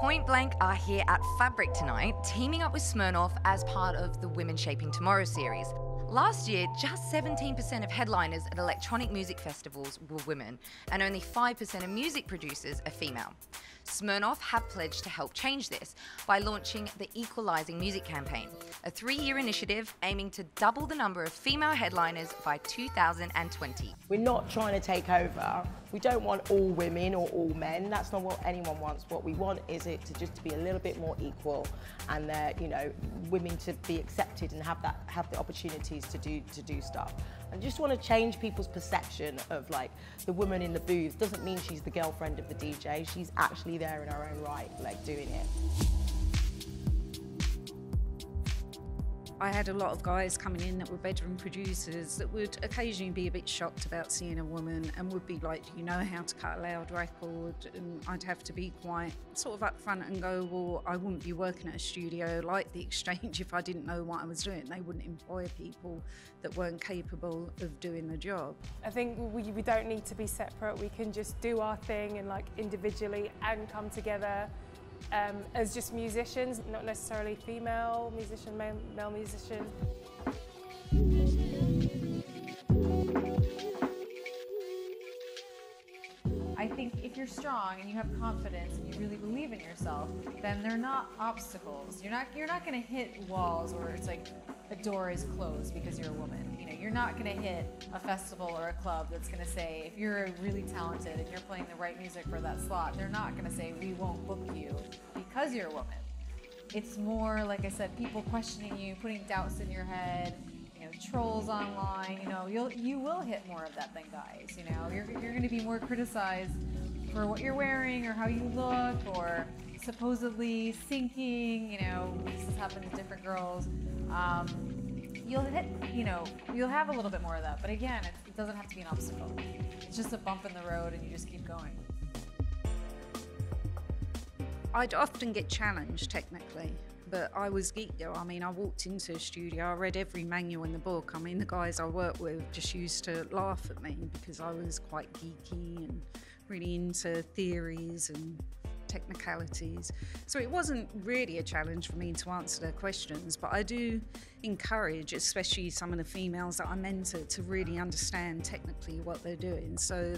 Point Blank are here at Fabric tonight, teaming up with Smirnoff as part of the Women Shaping Tomorrow series. Last year, just 17% of headliners at electronic music festivals were women, and only 5% of music producers are female. Smirnoff have pledged to help change this by launching the Equalising Music campaign, a 3-year initiative aiming to double the number of female headliners by 2020. We're not trying to take over. We don't want all women or all men. That's not what anyone wants. What we want is it to just be a little bit more equal, and women to be accepted and have the opportunities to do stuff. I just want to change people's perception of like the woman in the booth doesn't mean she's the girlfriend of the DJ. She's actually there in her own right, like doing it. I had a lot of guys coming in that were bedroom producers that would occasionally be a bit shocked about seeing a woman and would be like, do you know how to cut a loud record? And I'd have to be quite sort of upfront and go, well, I wouldn't be working at a studio like The Exchange if I didn't know what I was doing. They wouldn't employ people that weren't capable of doing the job. I think we don't need to be separate. We can just do our thing and like individually and come together as just musicians, not necessarily female musician, male musician. I think if you're strong and you have confidence and you really believe in yourself, then they're not obstacles. You're not going to hit walls where it's like a door is closed because you're a woman. You know, you're not going to hit a festival or a club that's going to say, if you're really talented and you're playing the right music for that slot, they're not going to say, we won't book you because you're a woman. It's more, like I said, people questioning you, putting doubts in your head, trolls online. You will hit more of that than guys. You're going to be more criticized for what you're wearing or how you look or supposedly sinking. This has happened to different girls. You'll have a little bit more of that. But again, it doesn't have to be an obstacle. It's just a bump in the road and you just keep going. I'd often get challenged technically, but I was geeked. I walked into a studio, I read every manual in the book. The guys I worked with just used to laugh at me because I was quite geeky and really into theories and technicalities. So it wasn't really a challenge for me to answer their questions, but I do encourage, especially some of the females that I mentor, to really understand technically what they're doing so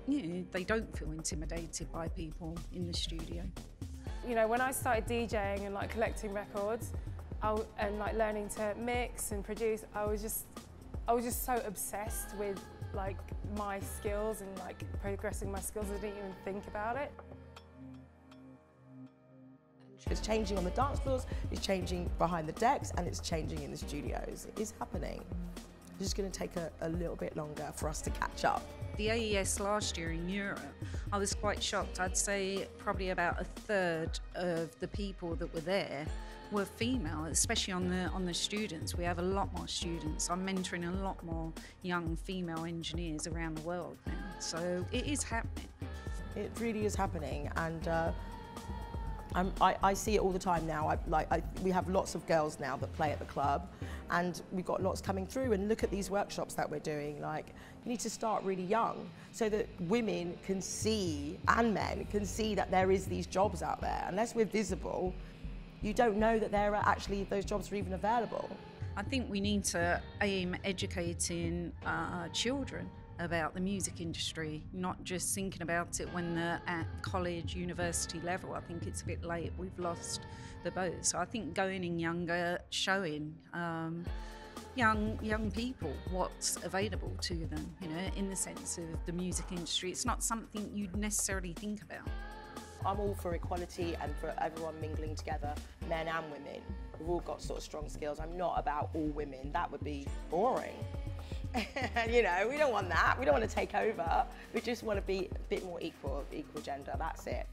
they don't feel intimidated by people in the studio. When I started DJing and like collecting records and like learning to mix and produce, I was just so obsessed with like my skills and like progressing my skills. I didn't even think about it. It's changing on the dance floors, it's changing behind the decks, and it's changing in the studios. It is happening. It's just going to take a little bit longer for us to catch up. The AES last year in Europe, I was quite shocked. I'd say probably about a third of the people that were there were female, especially on the students. We have a lot more students. I'm mentoring a lot more young female engineers around the world now. So it is happening. It really is happening, and I see it all the time now. We have lots of girls now that play at the club, and we've got lots coming through. And look at these workshops that we're doing. Like, you need to start really young so that women can see, and men can see, that there is these jobs out there. Unless we're visible, you don't know that there are actually, those jobs are even available. I think we need to aim educating children about the music industry, not just thinking about it when they're at college, university level. I think it's a bit late. We've lost the boat. So I think going in younger, showing young people what's available to them, in the sense of the music industry. It's not something you'd necessarily think about. I'm all for equality and for everyone mingling together, men and women. We've all got sort of strong skills. I'm not about all women. That would be boring. We don't want that. We don't want to take over. We just want to be a bit more equal gender. That's it.